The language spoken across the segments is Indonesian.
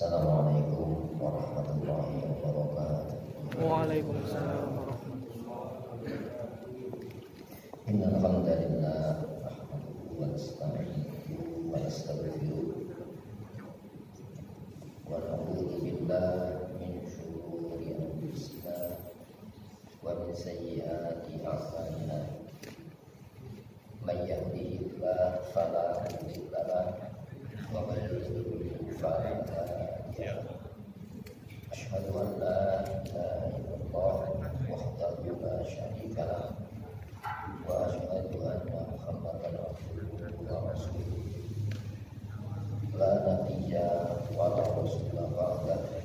Assalamualaikum warahmatullahi wabarakatuh. Waalaikumsalam warahmatullahi wabarakatuh. Innal hamdalillah nahmaduhu wa nasta'inuhu wa nastaghfiruh wa na'udzu billahi min shururi anfusina wa min sayyiati a'malina. May yahdihillahu fala mudilla lahu wa may yudlil fala hadiya lahu. Asyhadu an la ilaha illallah wahdahu la syarika lahu wa asyhadu anna Muhammadan abduhu wa rasuluh. La nabiyya wa la rasula ba'dahu.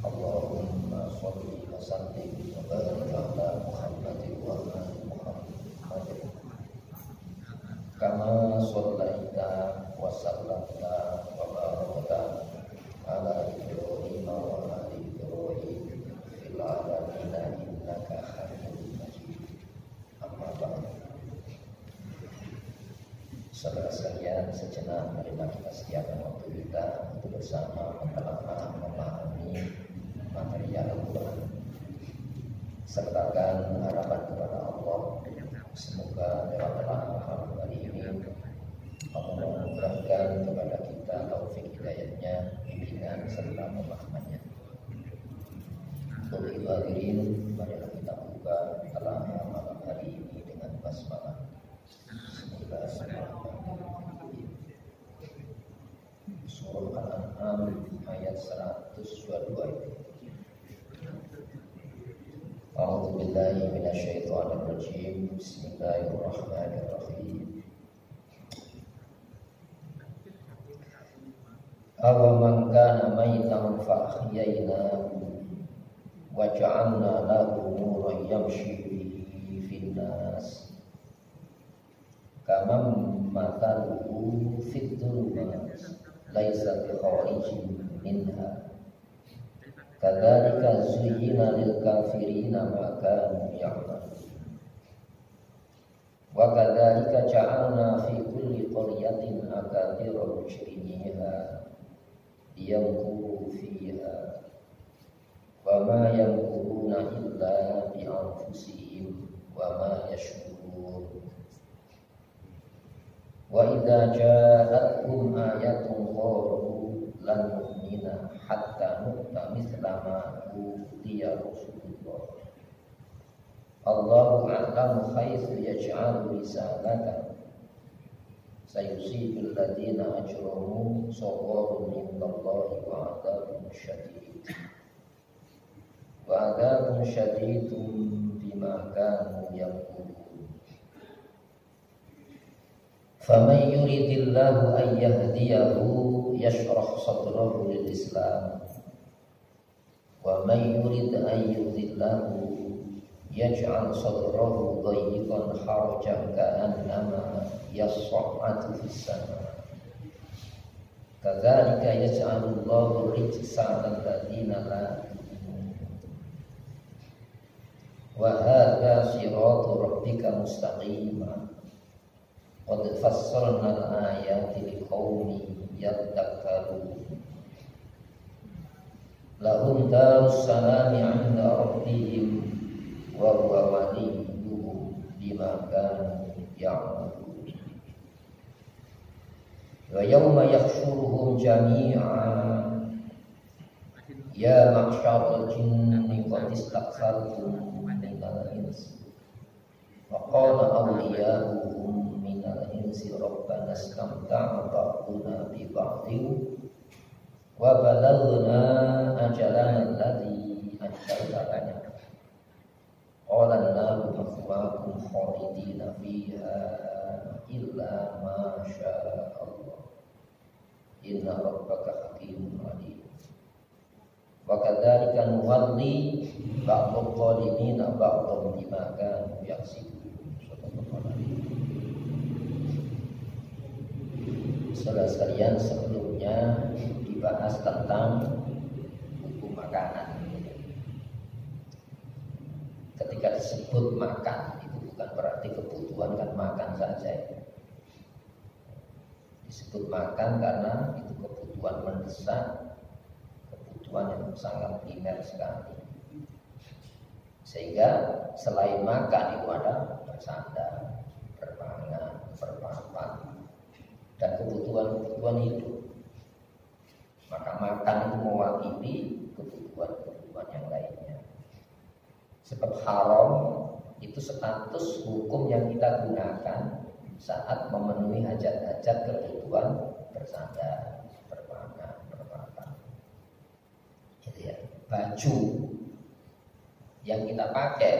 Allahumma shalli wa sallim wa barik ala Muhammadin wa ali Muhammad kama shallaita wa sallamta wa barakta ala Ibrahim wa ali Ibrahim fil alamin innaka Hamidum Majid. Amma ba'd. Saudara sekalian, sejenak marilah kita sediakan waktu kita untuk bersama mentelaah memahami materi Al-Quran. Sertakan harapan kepada Allah, semoga lewat pemahaman kali ini Allah menganugerahkan kepada kita taufik hidayahnya, bimbingan serta pemahamannya. Untuk itu hadirin, marilah kita buka telaah malam hari ini dengan basmalah. Bismillahirrahmanirrahim. Surah Al-An'am ayat 122. A'udzu billahi minasyaitonir rajim. Bismillahirrahmanirrahim. Awa man kana maitan fa ahyaynahu wa ja'alna lahu nuran yamshi bihi fin nas kaman mathaluhu fid dhulumat laisa bi kharijin minha kadzalika zuyyina lil kafirina ma kanu ya'malun wa kadzalika ja'alna fi kulli qaryatin akabira mujrimiha yamkuru fiha wa ma yamkuruna illa bi anfusihim wa ma yashkurun. Wa idza ja'atkum ayatun qalu lan nu'mina hatta nu'ta mithla ma utiya Rasulullah. Allahu a'lamu haitsu yaj'alu risalatahu. Sayusibil ladzina ajramu sagharun indallahi wa 'adzabun syadid. Wa 'adzabun syadidun bima kanu yaqulun. Faman yuridillahu an yahdiyahu yashrah sadrahu lil Islam wa man yurid an yudhillahu yaj'al sadrahu dayyqan harajan ka'annama yas'adu fis sama'. Kadzalika yaj'alullahu rijsa 'alal ladzina la yu'minun. Wa hadza siratu rabbika mustaqima. Qad fassalna al-ayati liqaumin yadhakkarun. Lahum darus salami 'inda rabbihim wa huwa waliyuhum bima kanu ya'malun. Wa yawma yahsyuruhum jami'an ya ma'syaral jinni qad istakthartum minal insi wa qala awliya'uhum minal insi rabbana istamta'a ba'duna bi ba'din wa balaghna ajalana alladhi ajalta lana qala an-naru mathwaakum khalidina fiha illa ma syaa Allah inna rabbaka hakimun alim. Wa kadzalika nuwalli ba'dadh dhalimina ba'dhan bima kanu yaksibun. Saudara sekalian, sebelumnya dibahas tentang hukum makanan. Ketika disebut makan, itu bukan berarti kebutuhan kan makan saja. Disebut makan karena itu kebutuhan. kebutuhan mendesak, kebutuhan yang sangat primer sekali. Sehingga selain makan itu ada bersandar, berpangan, berpapan, dan kebutuhan-kebutuhan hidup. Maka makan itu mewakili kebutuhan-kebutuhan yang lainnya. Sebab haram itu status hukum yang kita gunakan saat memenuhi hajat-hajat kebutuhan bersandar, berpangan, berpapan. Gitu ya. Baju yang kita pakai,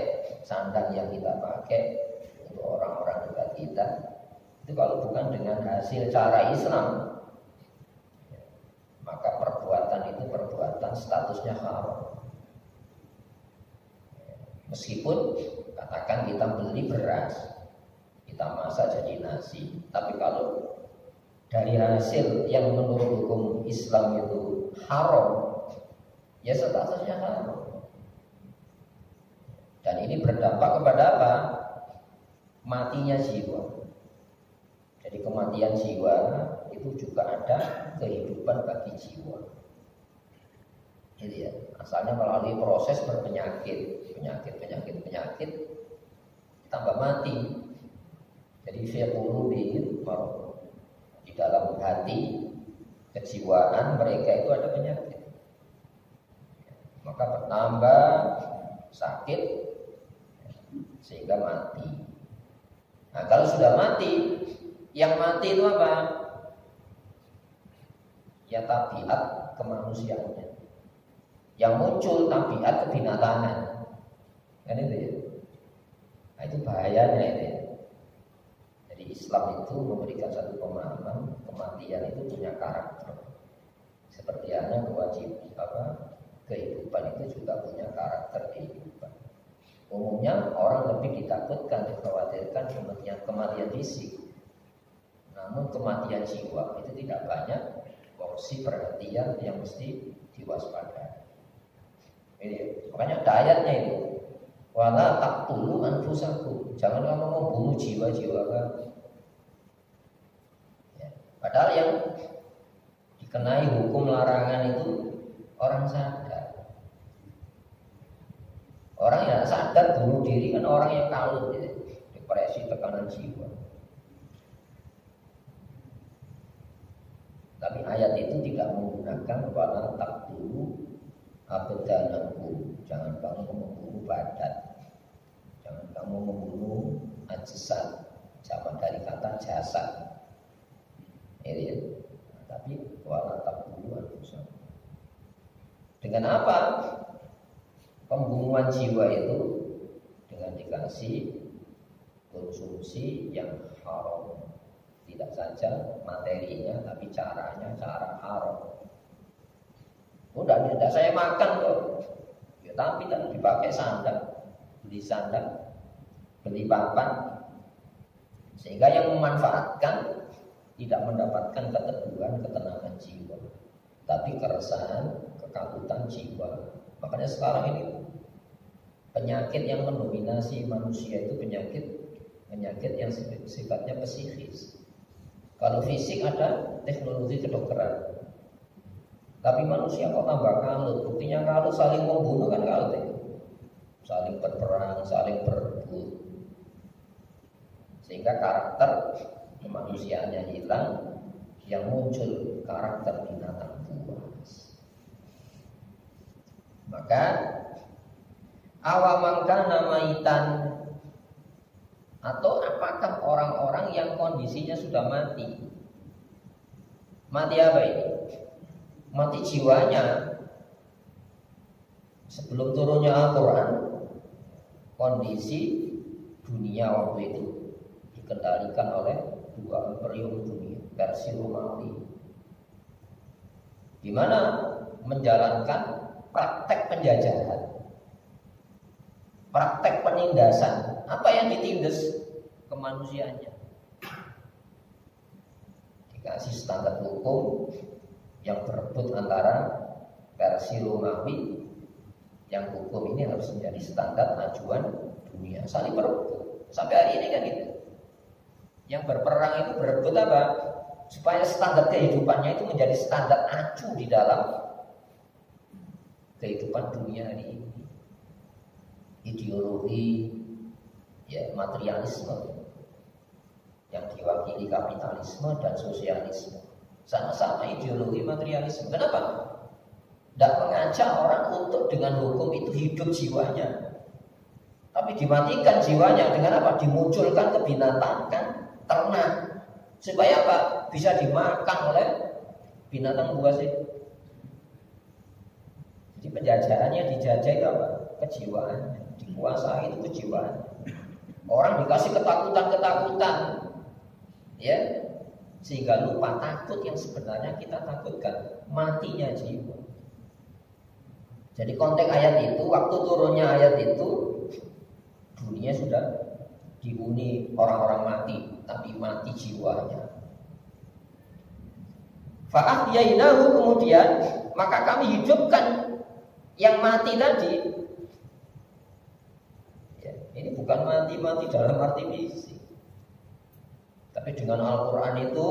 sandang yang kita pakai untuk orang-orang dekat kita, itu kalau bukan dengan hasil cara Islam, maka perbuatan itu perbuatan statusnya haram. Meskipun katakan kita beli beras, kita masak jadi nasi, tapi kalau dari hasil yang menurut hukum Islam itu haram, ya statusnya haram. Dan ini berdampak kepada apa? Matinya jiwa. Jadi kematian jiwa itu juga ada kehidupan bagi jiwa. Jadi ya, asalnya melalui proses berpenyakit, penyakit, tambah mati. Jadi di dalam hati, kejiwaan mereka itu ada penyakit. Maka bertambah sakit sehingga mati. Nah, kalau sudah mati, yang mati itu apa? Ya tabiat kemanusiaannya. Yang muncul tabiat kebinatangan. Kan itu ya. Nah, itu bahayanya itu ya. Jadi Islam itu memberikan satu pemahaman kematian itu punya karakter. Seperti halnya kehidupan itu juga punya karakter kehidupan. Umumnya orang lebih ditakutkan, dikhawatirkan kematian fisik. Namun kematian jiwa itu tidak banyak porsi perhatian yang mesti diwaspadai. Ini makanya ayatnya itu, wala taqtulu anfusakum, jangan kamu membunuh jiwa-jiwa kamu. Ya. Padahal yang dikenai hukum larangan itu orang sadar. Orang yang sadar bunuh diri kan orang yang kalut, gitu. Depresi, tekanan jiwa. Tapi ayat itu tidak menggunakan wala taqtulu abdanakum, jangan kamu membunuh badan, jangan kamu membunuh ajsad, sama dari kata jasad. Ya. Tapi wala taqtulu anfusakum. Dengan apa? Pembunuhan jiwa itu dengan dikasih konsumsi yang haram. Tidak saja materinya, tapi caranya cara haram. Udah tidak saya makan kok. Ya, tapi tidak dipakai sandang, beli sandang, beli papan. Sehingga yang memanfaatkan tidak mendapatkan keteduhan, ketenangan jiwa, tapi keresahan, kekalutan jiwa. Makanya sekarang ini penyakit yang mendominasi manusia itu penyakit yang sifatnya psikis. Kalau fisik ada teknologi kedokteran, tapi manusia kok tambah kalut. Buktinya kalut saling membunuh kan kalut itu, saling berperang, saling berebut, sehingga karakter kemanusiaannya hilang, yang muncul karakter binatang buas. Maka awamangka namaitan, atau apakah orang-orang yang kondisinya sudah mati? Mati apa ini? Mati jiwanya. Sebelum turunnya Al-Quran, kondisi dunia waktu itu dikendalikan oleh dua imperium dunia, Persia Romawi, di mana menjalankan praktek penjajahan, praktek penindasan. Apa yang ditindas? Kemanusiaannya. Dikasih standar hukum yang berebut antara Persia Romawi, yang hukum ini harus menjadi standar acuan dunia, saling berebut. Sampai hari ini kan gitu. Yang berperang itu berebut apa? supaya standar kehidupannya itu menjadi standar acuh di dalam kehidupan dunia hari ini. Ideologi ya materialisme yang diwakili kapitalisme dan sosialisme, sama-sama ideologi materialisme. Kenapa? Tidak mengajak orang untuk dengan hukum itu hidup jiwanya, tapi dimatikan jiwanya dengan apa? Dimunculkan kebinatangan ternak, supaya apa? Bisa dimakan oleh binatang buas itu. Jadi penjajahannya dijajah itu apa? Kejiwaan, dikuasai itu kejiwaan. Orang dikasih ketakutan-ketakutan, ya, sehingga lupa takut yang sebenarnya kita takutkan, matinya jiwa. Jadi konteks ayat itu, waktu turunnya ayat itu, dunia sudah dihuni orang-orang mati, tapi mati jiwanya. Fa'ahyainahu, kemudian maka kami hidupkan yang mati tadi. Ya, ini bukan mati-mati dalam arti fisik, tapi dengan Al-Quran itu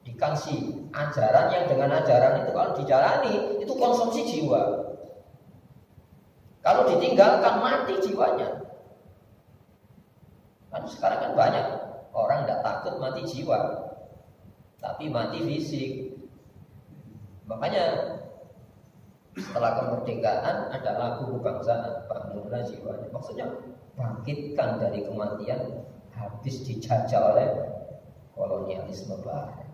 dikasih ajaran yang dengan ajaran itu kalau dijalani itu konsumsi jiwa. Kalau ditinggalkan mati jiwanya. Kan sekarang kan banyak orang tidak takut mati jiwa, tapi mati fisik. Makanya setelah kemerdekaan ada lagu kebangsaan, bangunlah jiwanya. Maksudnya bangkitkan dari kematian habis dijajah oleh kolonialisme barat.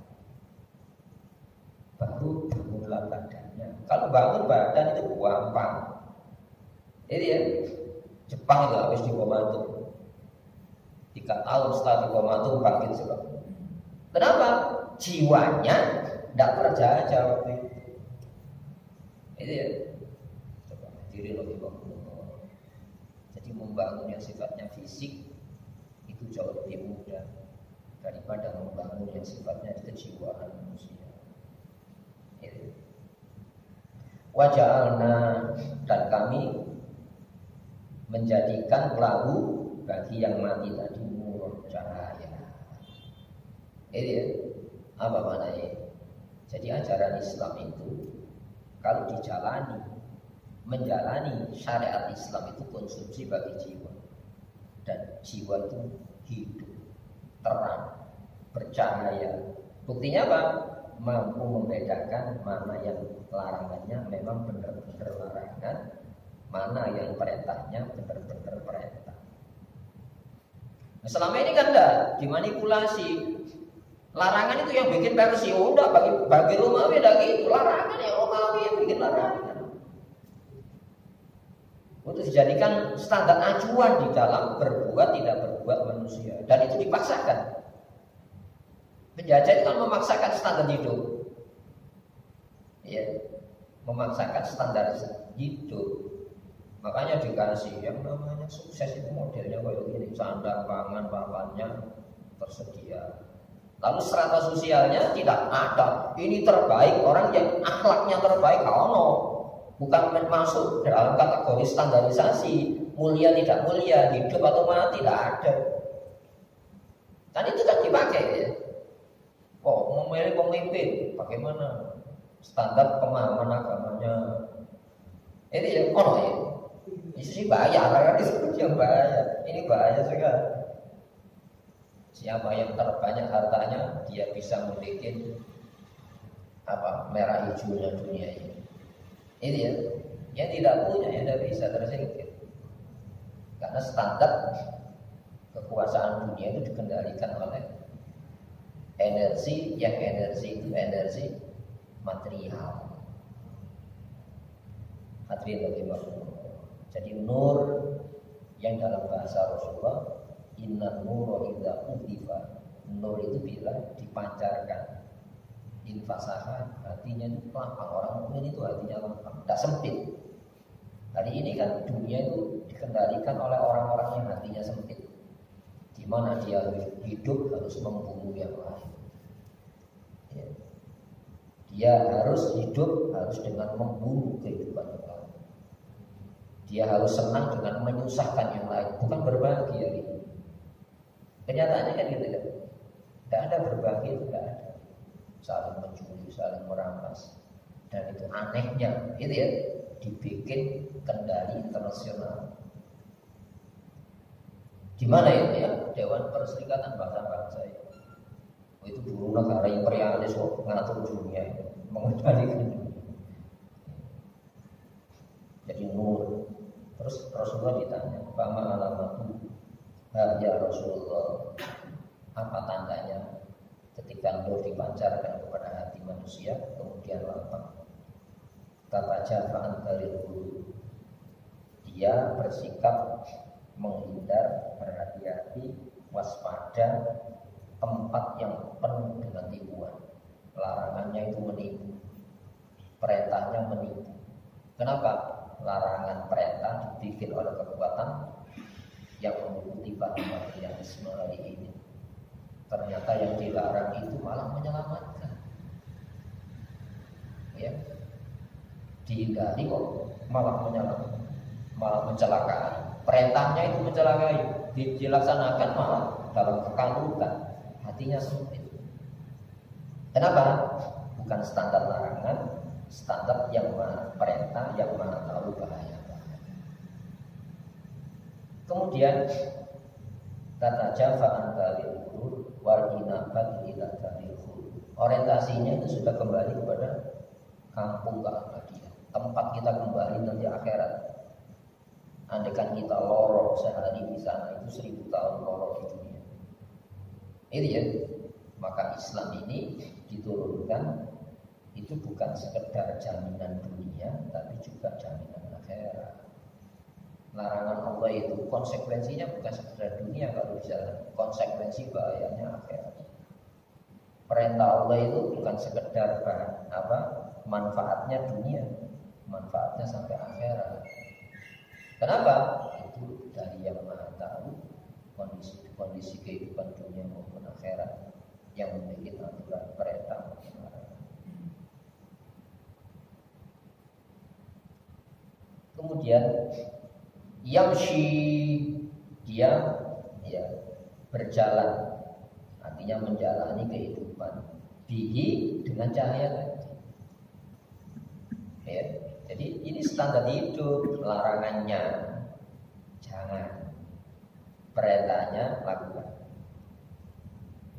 Baru bangunlah badannya. Kalau bangun badan itu gampang. Jadi ya, Jepang itu habis dibom 3 tahun setelah dibom bangkit juga. Kenapa? Jiwanya tidak terjajah waktu itu. Itu ya, coba diri lebih bangun. Jadi membangun yang sifatnya fisik itu jauh lebih mudah daripada membangun yang sifatnya kejiwaan manusia. Waja'alna, dan kami menjadikan lahu bagi yang mati tadi nur, cahaya. Ini ya, apa maknanya? Jadi ajaran Islam itu kalau dijalani, menjalani syariat Islam itu konsumsi bagi jiwa, dan jiwa itu hidup, terang, bercahaya. Buktinya apa? Mampu membedakan mana yang larangannya memang benar-benar larangan, mana yang perintahnya benar-benar perintah. Nah, selama ini kan enggak dimanipulasi. Larangan itu yang bikin versi udah bagi Romawi ada gitu. Larangan yang Romawi yang bikin larangan. Untuk dijadikan standar acuan di dalam berbuat tidak berbuat manusia, dan itu dipaksakan. Penjajah itu kan memaksakan standar hidup, ya, memaksakan standar hidup. Makanya dikasih yang namanya sukses itu modelnya kayak gini, sandang, pangan, papannya tersedia. Lalu strata sosialnya tidak ada. Ini terbaik, orang yang akhlaknya terbaik, bukan masuk dalam kategori standarisasi mulia tidak mulia, hidup atau mati, tidak ada. Dan itu kan dipakai ya. Oh, memilih pemimpin, bagaimana standar pemahaman agamanya? Ini ya, ya. Ini sih bahaya, kan disebut yang bahaya. Ini bahaya sekali. Siapa yang terbanyak hartanya, dia bisa memiliki merah hijaunya dunia ini. Ini ya, yang tidak punya, yang tidak bisa tersingkir. Karena standar kekuasaan dunia itu dikendalikan oleh energi, yang energi itu energi material. Hadirin bagaimana? Jadi nur yang dalam bahasa Rasulullah, inna nura idza udhifa, nur itu bila dipancarkan, infasaha, artinya lapang. Orang mukmin itu artinya lapang, tidak sempit. Hari ini kan dunia itu dikendalikan oleh orang-orang yang hatinya sempit, di mana dia hidup harus membunuh yang lain. Ya. Dia harus hidup harus dengan membunuh kehidupan yang lain. Dia harus senang dengan menyusahkan yang lain, bukan berbagi hari ini. Kenyataannya kan gitu kan. Tidak ada berbagi, itu tidak ada. Saling mencuri, saling merampas. Dan itu anehnya, itu ya, dibikin kendali internasional. Di mana ya? Dewan Perserikatan Bangsa-Bangsa ya. Itu dulu negara imperialis kok ngatur dunia, mengendalikan dunia. Jadi nur. Terus Rasulullah ditanya, "Fama alamatu?" Ya Rasulullah, apa tandanya ketika nur dipancarkan kepada hati manusia kemudian lapang? Kata Jafa'an Dalil, dia bersikap menghindar, berhati-hati, waspada tempat yang penuh dengan tipuan. Larangannya itu menipu, perintahnya menipu. Kenapa? Larangan perintah dibikin oleh kekuatan yang mengikuti paham materialisme hari ini. Ternyata yang dilarang itu malah menyelamatkan. Ya, dihindari kok malah menyelamatkan, malah mencelakai. Perintahnya itu mencelakai, dilaksanakan malah dalam kekalutan, hatinya sempit. Kenapa? Bukan standar larangan, standar yang mana perintah, yang mana tahu bahaya. Kemudian kata Jafa'an Dalil warinabat ila dalil. Orientasinya itu sudah kembali kepada kampung keabadian, tempat kita kembali nanti akhirat. Andaikan kita loro sehari di sana, itu 1000 tahun loro di dunia. Itu ya. Maka Islam ini diturunkan itu bukan sekedar jaminan dunia, tapi juga jaminan akhirat. Larangan Allah itu konsekuensinya bukan sekedar dunia kalau bisa, konsekuensi bahayanya akhirat. Perintah Allah itu bukan sekedar manfaatnya dunia, manfaatnya sampai akhirat. Kenapa? Itu dari yang Maha tahu kondisi kehidupan dunia maupun akhirat yang memiliki aturan perintah maupun larangan. Kemudian yamshi, dia ya berjalan, artinya menjalani kehidupan bihi dengan cahaya tadi. Ya, jadi ini standar hidup, larangannya jangan, perintahnya lakukan.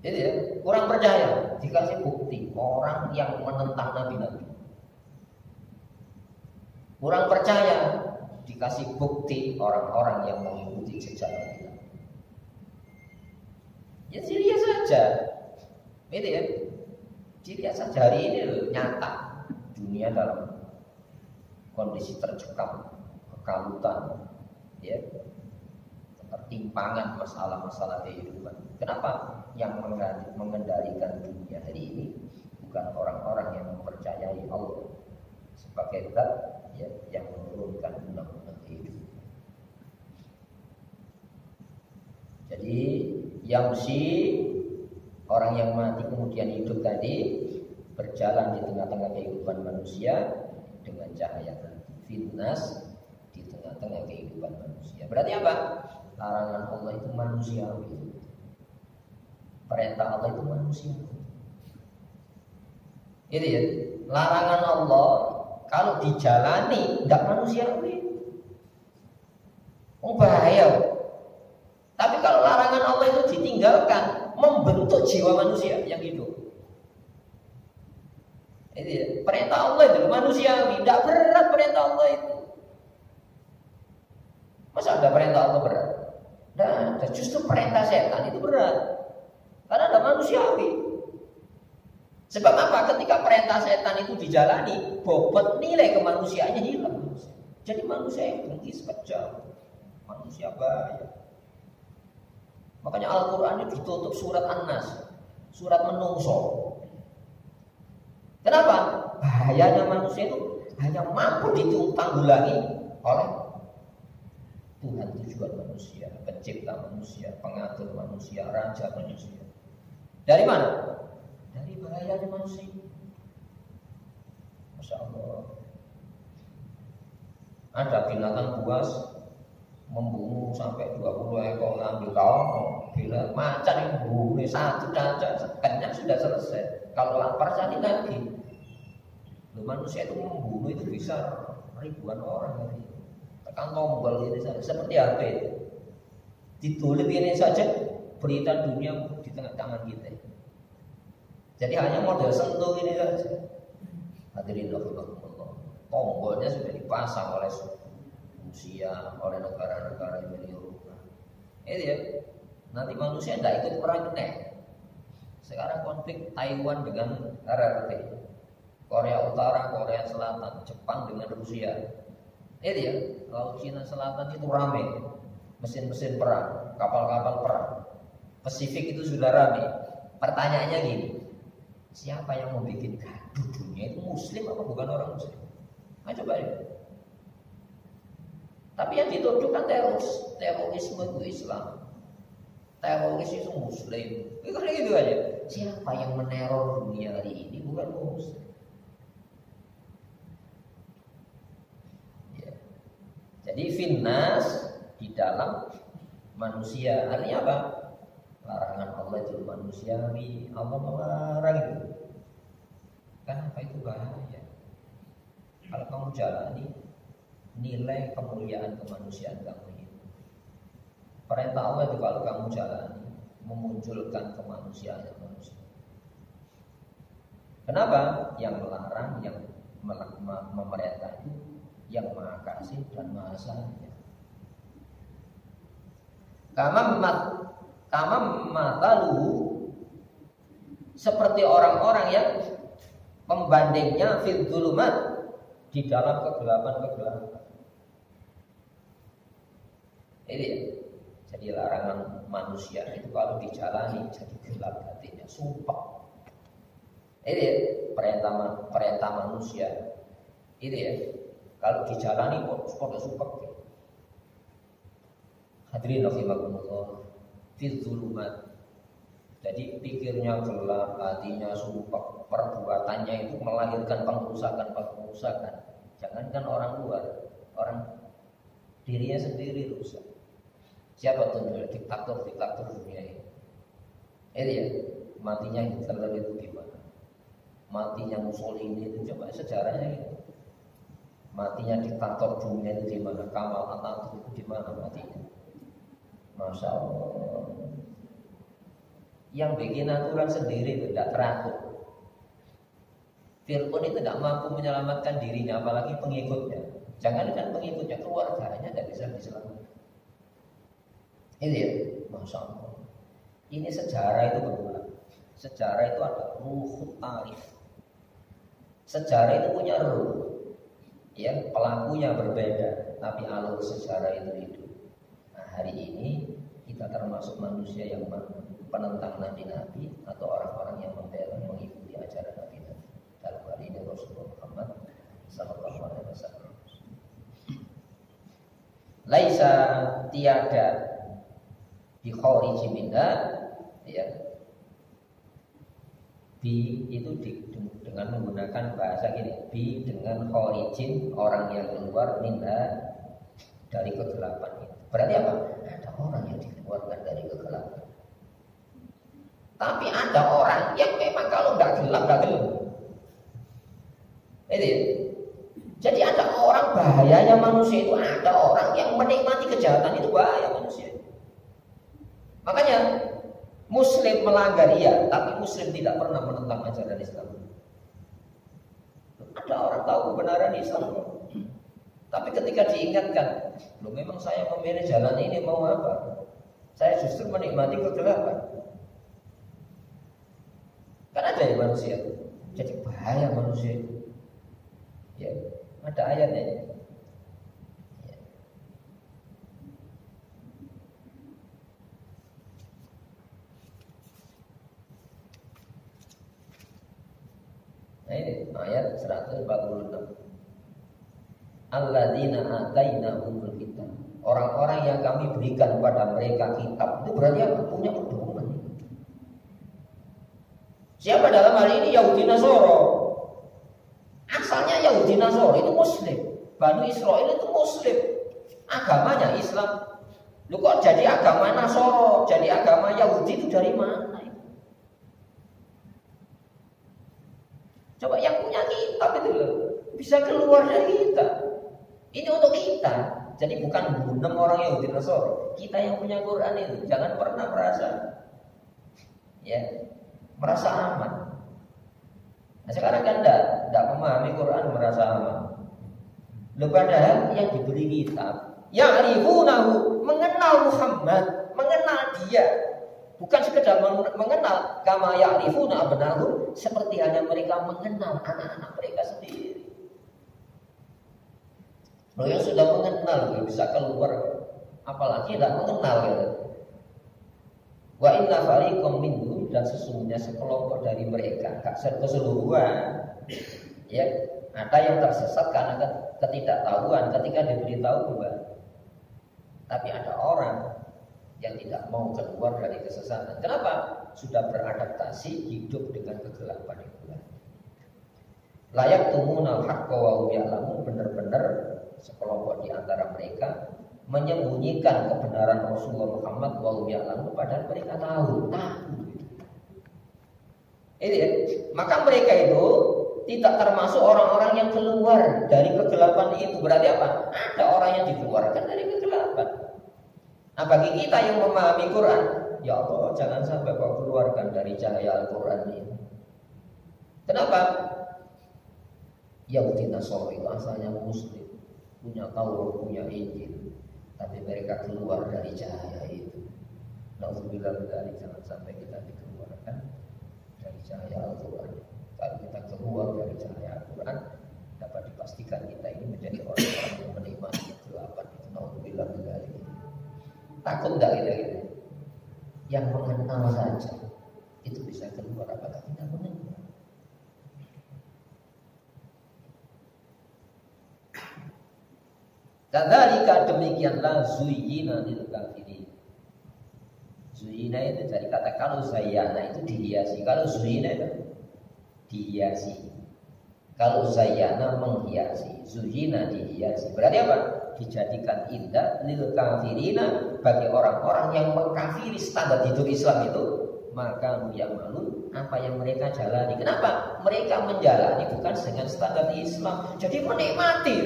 Jadi ya, kurang percaya dikasih bukti orang yang menentang nabi-nabi. Kurang percaya dikasih bukti orang-orang yang mengikuti jejak Nabi. Ya dilihat saja, itu ya, dilihat saja hari ini loh, nyata dunia dalam kondisi terjekam, kekalutan, ya, ketimpangan masalah-masalah kehidupan. Kenapa? Yang mengendalikan dunia hari ini bukan orang-orang yang mempercayai Allah sebagai zat ya, yang menurunkan undang-undang hidup. Jadi yang orang yang mati kemudian hidup tadi berjalan di tengah-tengah kehidupan manusia dengan cahaya tadi. Fitnas di tengah-tengah kehidupan manusia. Berarti apa? Larangan Allah itu manusiawi. Perintah Allah itu manusiawi. Itu ya. Larangan Allah kalau dijalani tidak manusiawi, bahaya. Tapi kalau larangan Allah itu ditinggalkan, membentuk jiwa manusia yang hidup. Itu ya. Perintah Allah itu manusiawi, tidak berat perintah Allah itu. Masa ada perintah Allah berat? Nah, justru perintah setan itu berat, karena ada manusiawi. Sebab apa? Ketika perintah setan itu dijalani, bobot nilai kemanusiaannya hilang. Jadi manusia yang berhenti sekejap, manusia bahaya. Makanya Al-Quran itu ditutup surat An-Nas, surat menungso. Kenapa? Bahayanya manusia itu hanya mampu ditanggulangi oleh Tuhan tujuan manusia, pencipta manusia, pengatur manusia, raja manusia. Dari mana? Dari bahayanya manusia. Masya Allah. Ada binatang buas membunuh sampai 20 ekor, ambil kawan, sudah macan yang bunuh satu cacat kenyang sudah selesai. Kalau lapar cari lagi. Loh, manusia itu membunuh itu bisa ribuan orang tadi. Tekan tombol ini seperti HP itu. Ditulis ini saja berita dunia di tengah tangan kita. Jadi hanya model sentuh ini saja. Hadirin rahimakumullah. Tombolnya sudah dipasang oleh Rusia, oleh negara-negara Uni Eropa. Itu ya. Nanti manusia tidak ikut perang ini. Sekarang konflik Taiwan dengan RRT, Korea Utara, Korea Selatan, Jepang dengan Rusia. Itu ya. Laut Cina Selatan itu ramai, mesin-mesin perang, kapal-kapal perang. Pasifik itu sudah ramai. Pertanyaannya gini, siapa yang mau bikin gaduh dunia itu, Muslim apa bukan orang Muslim? Nah, coba ya. Tapi yang dituduhkan terorisme itu Islam, teroris itu Muslim. Itu kan gitu aja. Siapa yang meneror dunia hari ini bukan Muslim. Ya. Jadi finnas di dalam manusia, artinya apa? Larangan Allah itu manusiawi, Allah melarang itu. Kenapa itu bahaya? Kalau kamu jalani, nilai kemuliaan kemanusiaan kamu ini. Perintah Allah itu kalau kamu jalani, memunculkan kemanusiaan manusia. Kenapa? Yang melarang, yang memerintah itu yang Maha Kasih dan Maha Sayang. Kama mataluhu, seperti orang-orang yang pembandingnya fil dzulumat, di dalam kegelapan-kegelapan. Ini jadi larangan manusia itu kalau dijalani jadi gelap hatinya, sumpah. Ini perintah manusia. Ini ya, kalau dijalani kok sumpah. Hadirin rahimakumullah, fil dzulumat. Jadi pikirnya gelap, hatinya sumpah, perbuatannya itu melahirkan pengrusakan. Jangankan orang luar, orang dirinya sendiri rusak. Siapa tuh diktator dunia ini? Ini ya, matinya Hitler itu gimana? Matinya Mussolini itu coba sejarahnya itu. Matinya diktator dunia itu gimana? Kamal Atatürk itu gimana matinya? Masya Allah. Yang bikin aturan sendiri itu tidak teratur. Fir'aun itu tidak mampu menyelamatkan dirinya, apalagi pengikutnya. Jangankan pengikutnya, keluarganya tidak bisa diselamatkan. Ini ya, Masya Allah. Ini sejarah itu berulang. Sejarah itu ada ruhut tarikh. Sejarah itu punya ruh. Ya, pelakunya berbeda, tapi alur sejarah itu hidup. Nah, hari ini kita termasuk manusia yang penentang nabi-nabi atau orang-orang yang membela mengikuti ajaran nabi-nabi. Dalam hal ini Rasulullah Muhammad sallallahu alaihi wasallam. Laisa tiada bi khariji minha, ya. Bi itu dengan menggunakan bahasa gini, bi dengan kharijin, orang yang keluar, minha dari kegelapan itu. Berarti apa? Ada orang yang dikeluarkan dari kegelapan. Tapi ada orang yang memang kalau nggak gelap. Itu. Jadi ada orang, bahayanya manusia itu ada orang yang menikmati kejahatan, itu bahaya manusia. Makanya Muslim melanggar iya, tapi Muslim tidak pernah menentang ajaran Islam. Ada orang tahu kebenaran Islam, tapi ketika diingatkan, loh memang saya memilih jalan ini mau apa? Saya justru menikmati kegelapan. Kan ada ya manusia, jadi bahaya manusia itu. Ya, ada ayatnya. Ya. Nah ini ayat 146. Alladzina atainahumul kitab. Orang-orang yang kami berikan pada mereka kitab, itu berarti apa? Punya pedoman. Siapa dalam hal ini? Yahudi Nasoro. Asalnya Yahudi Nasoro itu Muslim. Bani Israel itu Muslim. Agamanya Islam. Lu kok jadi agama Nasoro, jadi agama Yahudi itu dari mana? Coba yang punya kitab itu loh, bisa keluar dari kita. Ini untuk kita. Jadi bukan bunem orang Yahudi Nasoro. Kita yang punya Quran itu jangan pernah merasa aman. Nah sekarang kan tidak memahami Quran merasa aman. Loh padahal yang diberi kitab ya'rifunahu, mengenal Muhammad, mengenal dia. Bukan sekedar mengenal kama ya'rifuna abnahum, seperti hanya mereka mengenal anak-anak mereka sendiri. Loh yang sudah mengenal bisa keluar, apalagi tidak mengenal gitu. Wa inna fariqam minhum, dan sesungguhnya sekelompok dari mereka, gak keseluruhan, ya, ada yang tersesat karena ketidaktahuan ketika diberitahu kembali. Tapi ada orang yang tidak mau keluar dari kesesatan. Kenapa? Sudah beradaptasi hidup dengan kegelapan itu. Layak tumunal haqqa wa hum ya'lamun, benar-benar sekelompok di antara mereka menyembunyikan kebenaran Rasulullah Muhammad wa hum ya'lamun, padahal mereka tahu. Ini ya. Maka mereka itu tidak termasuk orang-orang yang keluar dari kegelapan itu. Berarti apa? Ada orang yang dikeluarkan dari kegelapan. Nah bagi kita yang memahami Quran, ya Allah jangan sampai kau keluarkan dari cahaya Al-Quran ini. Kenapa? Yahudi Nasara itu asalnya Muslim, punya Taurat, punya Injil, tapi mereka keluar dari cahaya itu. Nauzubillah dari, jangan sampai kita dikeluarkan dari cahaya Al-Quran. Kalau kita keluar dari cahaya Al-Quran, dapat dipastikan kita ini menjadi orang-orang yang menikmati kegelapan itu. Nauzubillah dari. Takut enggak kita gitu? Yang mengenal saja itu bisa keluar, apakah kita mengenal? Kadzalika, demikianlah zuyyina lil kafirin. Zuyyina itu dari kata kalau zayyana itu dihiasi. Kalau zuyyina itu dihiasi. Kalau zayyana menghiasi, zuyyina dihiasi. Berarti apa? Dijadikan indah lil kafirina, bagi orang-orang yang mengkafiri standar hidup Islam itu, maka yang malu apa yang mereka jalani. Kenapa? Mereka menjalani bukan dengan standar Islam. Jadi menikmati.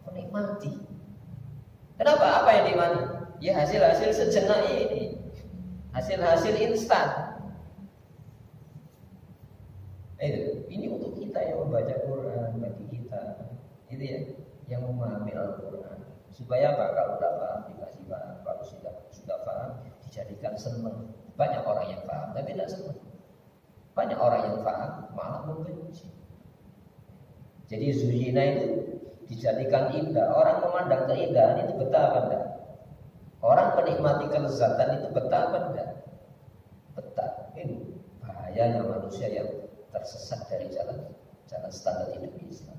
Menikmati. Kenapa? Apa yang dinikmati? Ya hasil-hasil sejenak ini. Hasil-hasil instan. Ini untuk kita yang membaca Quran, bagi kita. Itu ya, yang memahami Al-Quran. Supaya apa? Kalau sudah paham dikasih paham, kalau sudah paham dijadikan senang. Banyak orang yang paham tapi tidak senang. Banyak orang yang paham malah membenci. Jadi zuyyina itu dijadikan indah. Orang memandang keindahan itu betah apa enggak? Orang menikmati kelezatan itu betah apa enggak? Betah. Ini bahayanya manusia yang tersesat dari jalan standar hidup Islam.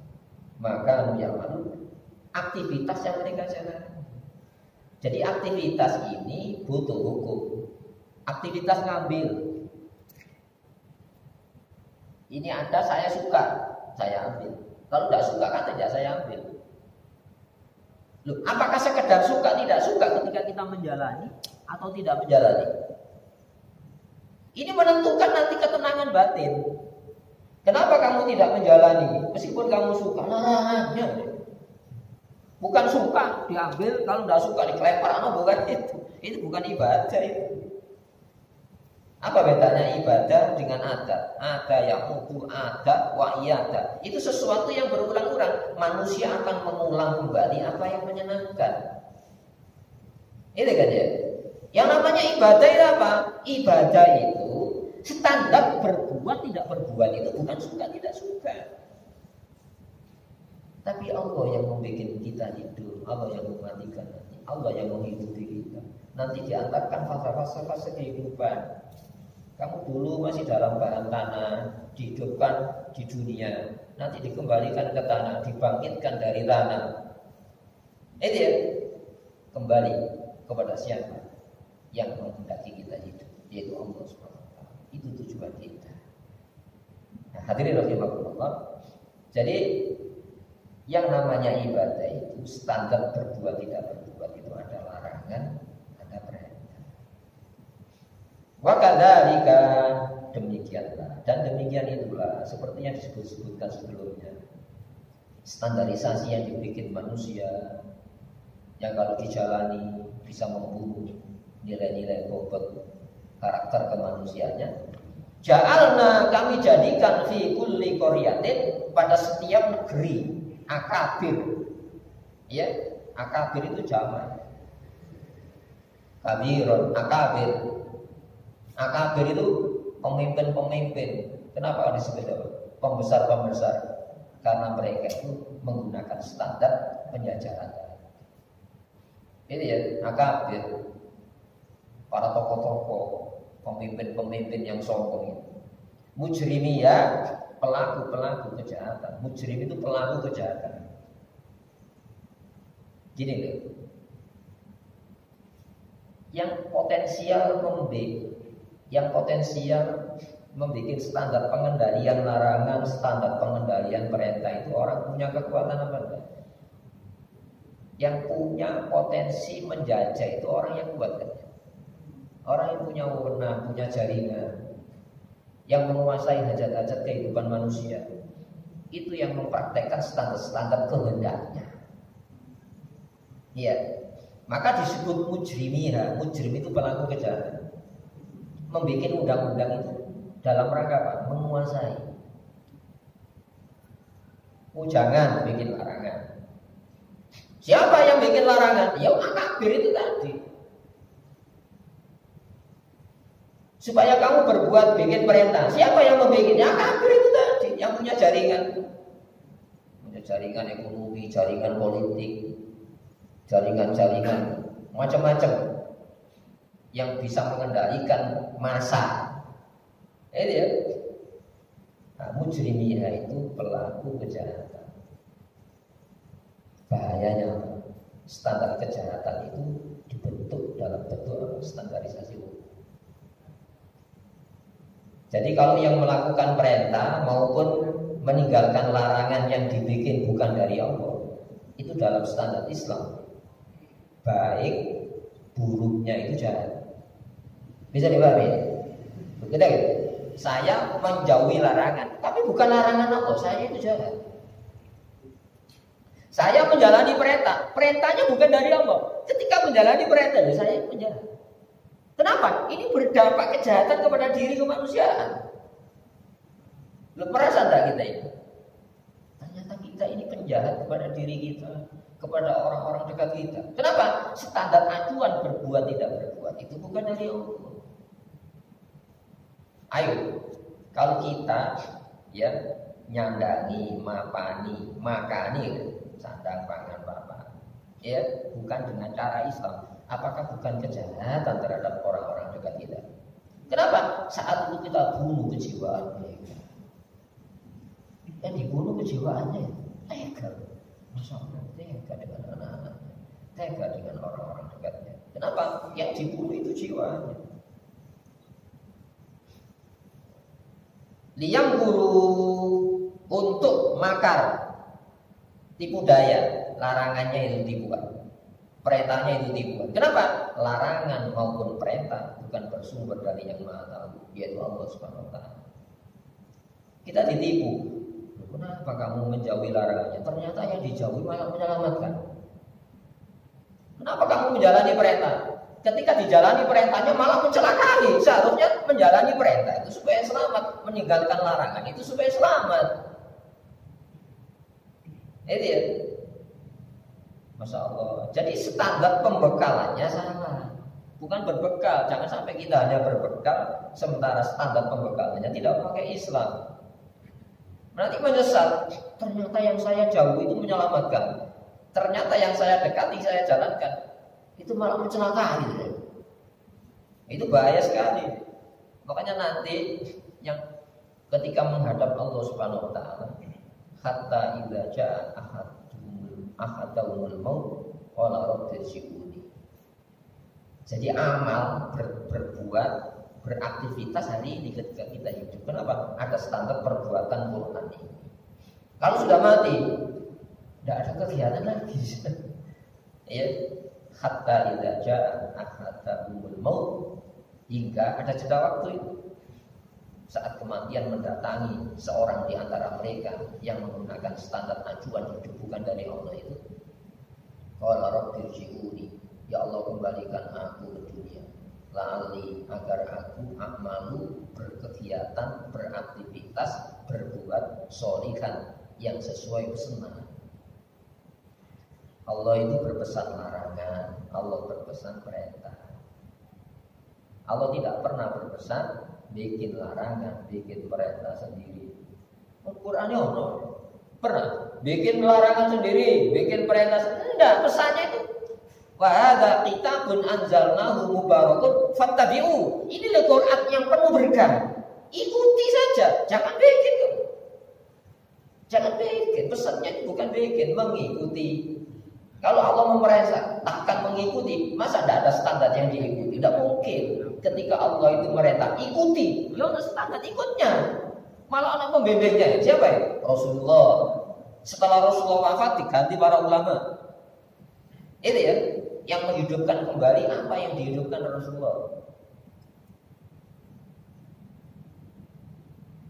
Maka yang malu aktivitas yang mereka jalankan. Jadi aktivitas ini butuh hukum. Aktivitas ngambil. Ini ada, saya suka, saya ambil. Kalau tidak suka kan tidak saya ambil. Loh, apakah sekedar suka tidak suka ketika kita menjalani atau tidak menjalani? Ini menentukan nanti ketenangan batin. Kenapa kamu tidak menjalani? Meskipun kamu suka, larangannya. Bukan suka diambil, kalau tidak suka dikelempar, bukan itu. Itu bukan ibadah itu. Apa bedanya ibadah dengan adat? Ada yang mutu, ada wa iyada. Itu sesuatu yang berulang-ulang. Manusia akan mengulang kembali apa yang menyenangkan. Itu kan ya. Yang namanya ibadah itu apa? Ibadah itu standar berbuat tidak berbuat itu bukan suka tidak suka. Tapi Allah yang membuat kita hidup, Allah yang mematikan nanti, Allah yang menghidupi kita. Nanti diantarkan fase-fase kehidupan. Kamu dulu masih dalam bahan tanah, dihidupkan di dunia, nanti dikembalikan ke tanah, dibangkitkan dari tanah. Itu ya, kembali kepada siapa yang menghendaki kita hidup, yaitu Allah SWT. Itu tujuan kita. Nah, hadirin rahimakumullah. Jadi yang namanya ibadah itu standar berbuat tidak berbuat. berbuat itu ada larangan, ada perintah. Wa kadzalika, demikianlah dan demikian itulah seperti yang disebutkan sebelumnya. Standarisasi yang dibikin manusia yang kalau dijalani bisa membunuh nilai-nilai bobot karakter kemanusiaannya. Ja'alna, kami jadikan fi kulli qaryatin, pada setiap negeri, akabir. Ya, akabir itu jamak. Kabirun, akabir. Akabir itu pemimpin-pemimpin. Kenapa disebut pembesar-pembesar? Karena mereka itu menggunakan standar penjajahan. Ini ya, akabir. Para tokoh-tokoh, pemimpin-pemimpin yang sombong itu. Mujrimiyah, pelaku-pelaku kejahatan. Mujrim itu pelaku kejahatan. Gini loh. Yang potensial membuat standar pengendalian larangan, standar pengendalian perintah itu orang punya kekuatan apa enggak? Yang punya potensi menjajah itu orang yang kuat kan? Orang yang punya wewenang, punya jaringan, yang menguasai hajat-hajat kehidupan manusia, itu yang mempraktekkan standar-standar kehendaknya. Iya, maka disebut mujrimiyah. Mujrim itu pelaku kejahatan. Membikin undang-undang itu dalam rangka apa? Menguasai. Jangan bikin larangan. Siapa yang bikin larangan? Ya akabir itu tadi. Supaya kamu berbuat bikin perintah. Siapa yang membikinnya? Akabir itu tadi. Yang punya jaringan. Punya jaringan ekonomi, jaringan politik, jaringan-jaringan macam-macam yang bisa mengendalikan massa. Ini ya. Nah, mujrimiyah itu pelaku kejahatan. Bahayanya standar kejahatan itu dibentuk dalam bentuk standarisasi hukum. Jadi kalau yang melakukan perintah maupun meninggalkan larangan yang dibikin bukan dari Allah, itu dalam standar Islam, baik buruknya itu jahat. Bisa dipahami? Kita gitu. Saya menjauhi larangan, tapi bukan larangan Allah, saya itu jahat. Saya menjalani perintah, perintahnya bukan dari Allah. Ketika menjalani perintah, saya penjahat. Kenapa? Ini berdampak kejahatan kepada diri kemanusiaan. Lu perasaan tak kita ini? Ternyata kita ini penjahat kepada diri kita, kepada orang-orang dekat kita. Kenapa? Standar acuan berbuat tidak berbuat itu bukan dari Allah. Ayo, kalau kita ya nyandangi, mapani, makani, sandang pangan papan, ya bukan dengan cara Islam. Apakah bukan kejahatan terhadap orang-orang dekat kita? Kenapa? Saat itu kita bunuh kejiwaan mereka. Yang dibunuh kejiwaannya, tega. Masya Allah, tega dengan anak-anaknya, tega dengan orang-orang dekatnya. Kenapa? Yang dibunuh itu jiwanya. Liyang guru untuk makar, tipu daya, larangannya itu tipuan, perintahnya itu tipuan. Kenapa? Larangan maupun perintah bukan bersumber dari yang Maha Tahu, yaitu Allah Subhanahu wa Ta'ala. Kita ditipu. Kenapa kamu menjauhi larangannya? Ternyata yang dijauhi malah menyelamatkan. Kenapa kamu menjalani perintah? Ketika dijalani perintahnya malah mencelakai. Seharusnya menjalani perintah itu supaya selamat, meninggalkan larangan itu supaya selamat. Itu ya. Masya Allah. Jadi standar pembekalannya salah. Bukan berbekal. Jangan sampai kita hanya berbekal sementara standar pembekalannya tidak pakai Islam. Nanti menyesal. Ternyata yang saya jauh itu menyelamatkan. Ternyata yang saya dekati, saya jalankan, itu malah mencelakai. Itu bahaya sekali. Makanya nanti yang ketika menghadap Allah Subhanahu wa Ta'ala, hatta idza jaa ahadumul maut qala rabbi irji'uni. Jadi amal berbuat, beraktivitas hari ini ketika kita hidup. Kenapa? Ada standar perbuatan Quran ini. Kalau sudah mati, tidak ada kegiatan lagi. Ya. hatta idza jaa ahadahumul maut, hingga ada jeda waktu itu. Saat kematian mendatangi seorang di antara mereka yang menggunakan standar acuan hidup bukan dari Allah itu, qala rabbi irji'uni, ya Allah kembalikan aku ke dunia, la'alli, agar aku amalu, berkegiatan, beraktivitas, berbuat sholihan yang sesuai pesanan. Allah itu berpesan larangan, Allah berpesan perintah. Allah tidak pernah berpesan bikin larangan, bikin perintah sendiri. Al-Qur'annya ono pernah bikin larangan sendiri, bikin perintah sendiri. Enggak, pesannya itu wa hadza kitabun anzalnahu mubarakun fattabi'u. Ini Al-Qur'an yang penuh berkah. Ikuti saja, jangan bikin. Jangan bikin, pesannya itu bukan bikin, mengikuti. Kalau Allah memerintahkan mengikuti, masa tidak ada standar yang diikuti? Tidak mungkin. Ketika Allah itu merintah, ikuti. Ya ada standar ikutnya. Malah anak pembimbingnya siapa ya? Rasulullah. Setelah Rasulullah wafat diganti para ulama. Itu ya, yang menghidupkan kembali apa yang dihidupkan Rasulullah.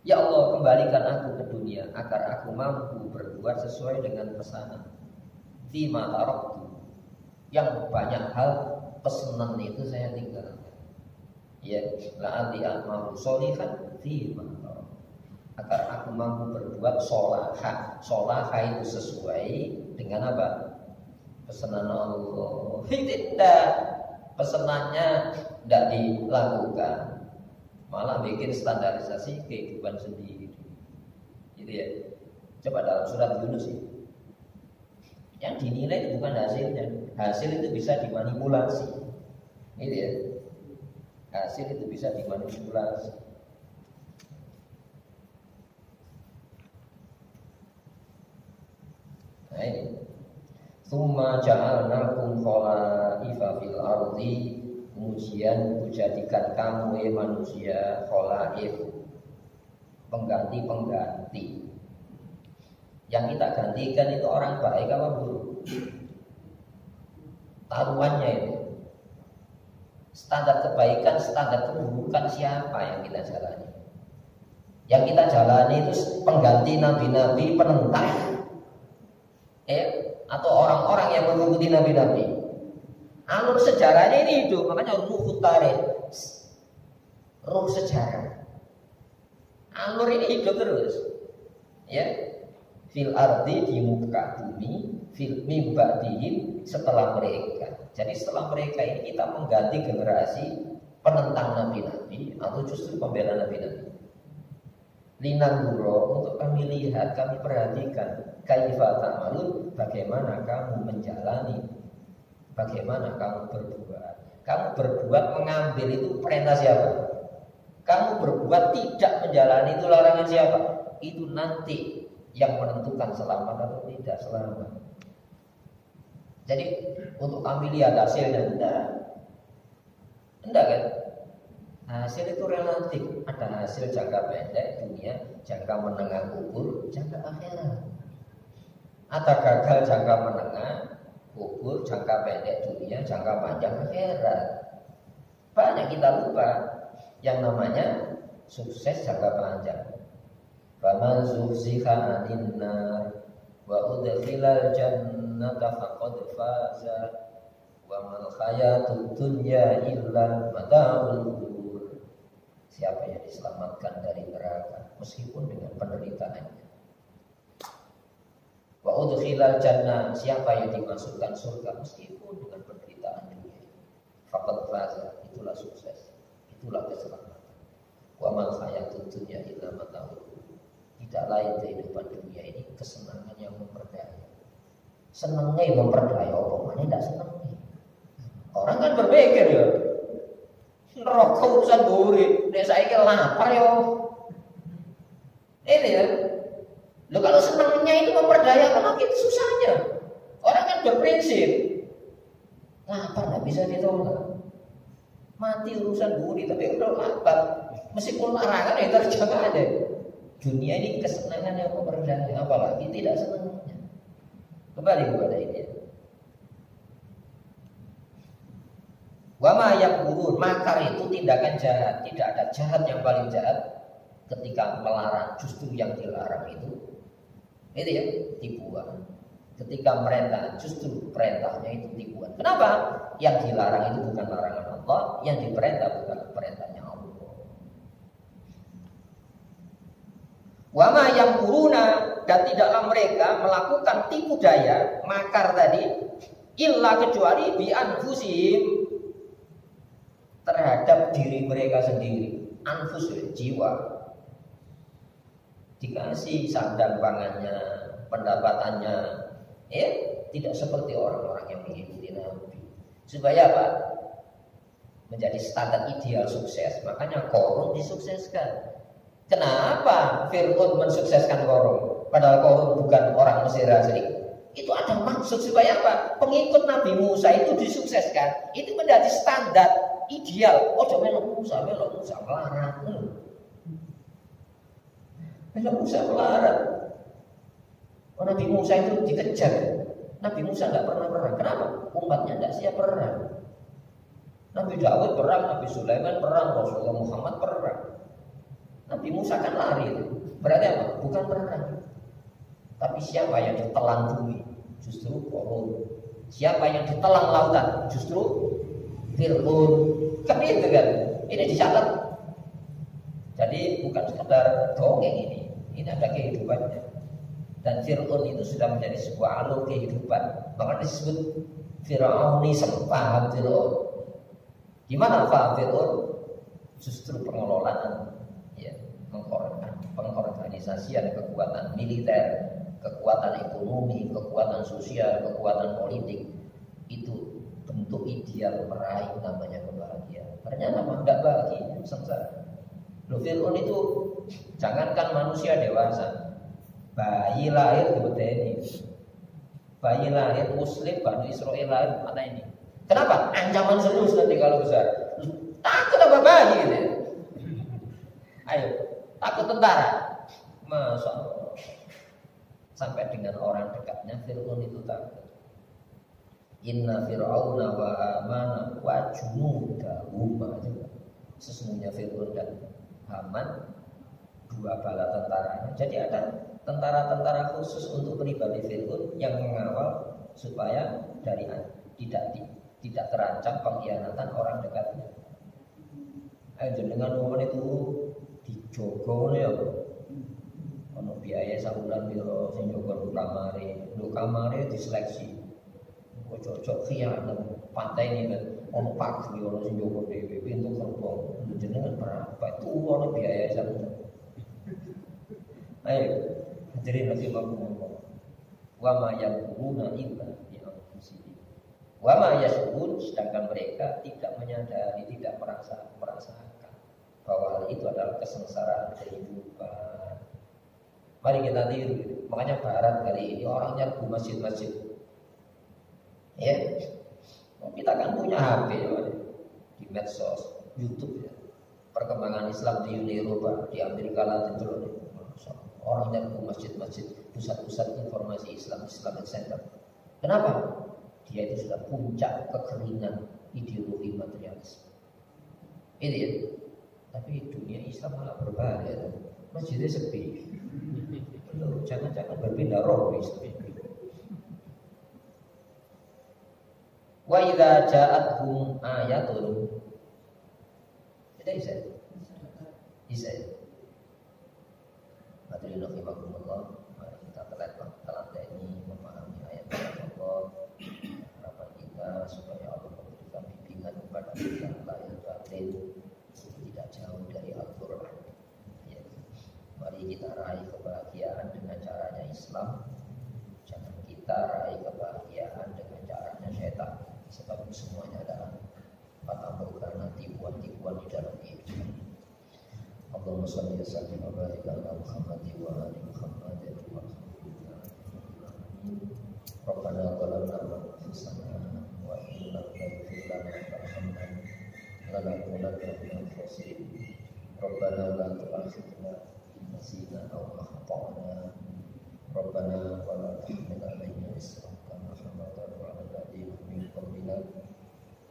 Ya Allah, kembalikan aku ke dunia agar aku mampu berbuat sesuai dengan pesanan. Fima taraktu, yang banyak hal pesanan itu saya tinggalkan. Ya, la'alli a'malu sholihan fima taraktu, agar aku mampu berbuat sholahah. Sholahah itu sesuai dengan apa? Pesanan Allah. Tidak, pesanannya tidak dilakukan, malah bikin standarisasi kehidupan sendiri. Gitu ya. Coba dalam surat Yunus ini, yang dinilai itu bukan hasilnya. Hasil itu bisa dimanipulasi. Gitu ya. Hasil itu bisa dimanipulasi. Nah ini, tsumma ja'alnakum khalaifa fil ardi, kemudian kujadikan kamu manusia khalaif, pengganti-pengganti. Yang kita gantikan itu orang baik apa buruk? Taruhannya itu. Standar kebaikan, standar keburukan siapa yang kita jalani? Yang kita jalani itu pengganti nabi-nabi, penentang, atau orang-orang yang mengikuti nabi-nabi. Alur sejarahnya ini hidup, makanya ruh tarikh, ruh sejarah. Alur ini hidup terus, ya. Fil ardi, di muka bumi, fil mimba'dihim, setelah mereka. Jadi setelah mereka ini kita mengganti generasi penentang nabi-nabi atau justru pembela nabi-nabi. Linangguro, untuk kami lihat, kami perhatikan kaifa ta'malun, bagaimana kamu menjalani, bagaimana kamu berbuat. Kamu berbuat mengambil itu perintah siapa? Kamu berbuat tidak menjalani itu larangan siapa? Itu nanti yang menentukan selamat atau tidak selamat. Jadi untuk kami lihat hasilnya, enggak kan? Hasil itu relatif. Ada hasil jangka pendek dunia, jangka menengah kubur, jangka akhirat. Ada gagal jangka menengah kubur, jangka pendek dunia, jangka panjang akhirat. Banyak kita lupa yang namanya sukses jangka panjang. Faman zuhziha 'anil nar wa udkhilal jannata faqad faza wa mal hayatud dunya illa mata'ul ghurur. Siapa yang diselamatkan dari neraka meskipun dengan penderitaannya. Wa udkhilal jannah, siapa yang dimasukkan surga meskipun dengan penderitaan dunia. Faqad faza, itulah sukses, itulah keselamatan. Wa mal hayatud dunya illa mata'ul ghurur. Tidak lain kehidupan dunia ini kesenangan yang memperdaya. Senangnya memperdaya, orang mana tidak senangnya. Orang kan berpikir ya, neraka urusan buri, nek saiki lapar ya. Ini ya. Lo kalau senangnya itu memperdayakan, makin susahnya. Orang kan berprinsip, lapar nggak bisa ditolak. Mati urusan buri, tapi udah lapar, meskipun larangan ya terjaga aja. Dunia ini kesenangan yang memperdaya, apalagi tidak senangnya. Kembali kepada ini. Wa ma yaqulun, makar itu tindakan jahat. Tidak ada jahat yang paling jahat ketika melarang. Justru yang dilarang itu ya tipuan. Ketika merintah, justru perintahnya itu tipuan. Kenapa? Yang dilarang itu bukan larangan Allah, yang diperintah bukan perintahnya Allah. Wa ma yaquluna, dan tidaklah mereka melakukan tipu daya, makar tadi, illa kecuali bi anfusihim, terhadap diri mereka sendiri. Anfus, jiwa. Dikasih sandang pangannya, pendapatannya, tidak seperti orang-orang yang mengikuti Nabi. Supaya apa? Menjadi standar ideal sukses. Makanya Qarun disukseskan. Kenapa Fir'aun mensukseskan Qarun? Padahal Qarun bukan orang Mesir asli. Itu ada maksud supaya apa? Pengikut Nabi Musa itu disukseskan. Itu menjadi standar ideal. Oh, jangan melok Musa melarat. Melok Musa melarat. Oh, Nabi Musa itu dikejar. Nabi Musa tidak pernah perang. Kenapa? Umatnya tidak siap perang. Nabi Daud perang, Nabi Sulaiman perang, Rasulullah Muhammad perang. Nabi Musa kan lari itu. Berarti apa? Bukan perang. Tapi siapa yang ditelan bumi? Justru Qarun. Siapa yang ditelan lautan? Justru Fir'aun. Kan itu kan? Ini dicatat. Jadi bukan sekedar dongeng ini. Ini ada kehidupannya. Dan Fir'aun itu sudah menjadi sebuah alur kehidupan. Maka disebut Fir'aunisme. Paham Fir'aun? Gimana paham Fir'aun? Justru pengelolaan, pengorganisasian kekuatan militer, kekuatan ekonomi, kekuatan sosial, kekuatan politik. Itu bentuk ideal meraih namanya kebahagiaan. Ternyata tidak bahagia, sengsara. Fir'aun itu jangankan manusia dewasa, bayi lahir dibeteni, bayi lahir Muslim, Bani Israel lahir mana ini? Kenapa? Ancaman serius nanti kalau besar. Takut apa bayi gitu? Ayo, takut tentara. Masya Allah. Sampai dengan orang dekatnya Fir'aun itu takut. Inna Fir'auna wa Hamana wa junudahum. Sesungguhnya Fir'aun dan Haman, dua bala tentaranya. Jadi ada tentara-tentara khusus untuk pribadi Fir'aun yang mengawal supaya dari tidak terancam pengkhianatan orang dekatnya. Jenengan momen itu dijogo ya. Ono biaya sabulan piro sing jogo kamare diseleksi. Kok cocok khianat pantai ini kan. Ono pagi ono sing jogo dhewe pintu gerbong. Jenengan berapa? Itu ono biaya sabulan. Ayo, hadirin rahimakumullah. Wa ma yaquluna illa bi anfusihim. Wa ma yashurun, sedangkan mereka tidak menyadari, tidak merasakan bahwa hal itu adalah kesengsaraan kehidupan. Mari kita tiru. Makanya Barat kali ini orangnya ke masjid-masjid. Ya, kita kan punya HP di medsos, YouTube ya. Perkembangan Islam di Uni Eropa, di Amerika Latin terus. Orangnya ke masjid-masjid, pusat-pusat informasi Islam, Islamic Center. Kenapa? Dia itu sudah puncak kekeringan ideologi materialisme. Ini ya. Tapi dunia Islam malah berbahaya. Masjidnya sepi. Loh, jangan-jangan berpindah roh Islam. Wa idza ja'atuhum ayatun. Tidak bisa. Hadirin rahimakumullah, mari kita telah ini memahami ayat-ayat Allah. Harapan kita supaya Allah memberikan bimbingan kepada kita lahir batin, tidak jauh dari Al-Quran. Ya. Mari kita raih kebahagiaan dengan caranya Islam. Jangan kita raih kebahagiaan dengan caranya syaitan. Sebab semuanya adalah patah tipuan-tipuan di dalam kehidupan. Allahumma shalli wa sallim wa barik ala Muhammad wa ali Muhammad wa Rabbana zalamna anfusana wa in lam taghfir lana wa tarhamna lanakunanna minal khasirin. Rabbana la tu'akhidhna in nasina aw akhtana. Rabbana wa la tahmil alaina isran kama hamaltahu 'ala alladhina min qablina.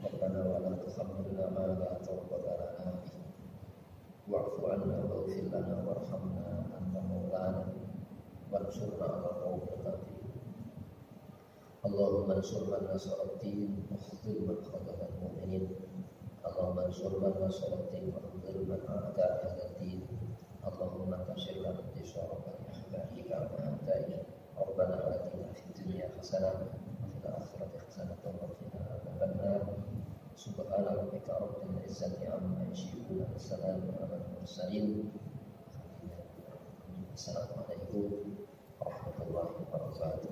ربنا ولا تحملنا ما لا طاقة لنا به واعف عنا واغفر لنا وارحمنا أنت مولانا وانصرنا على القوم الكافرين اللهم انصر من نصر الدين واخذل من خذل المؤمنين اللهم انصر من نصر الدين واخذل من عادى هذا الدين اللهم كشف لنا انتشار بني أحبابك وأعدائك ربنا آتنا في الدنيا حسنة وفي الآخرة حسنة وقنا عذاب النار سبحان ربك رب العزة عما يصفون والسلام على المرسلين السلام عليكم ورحمة الله وبركاته.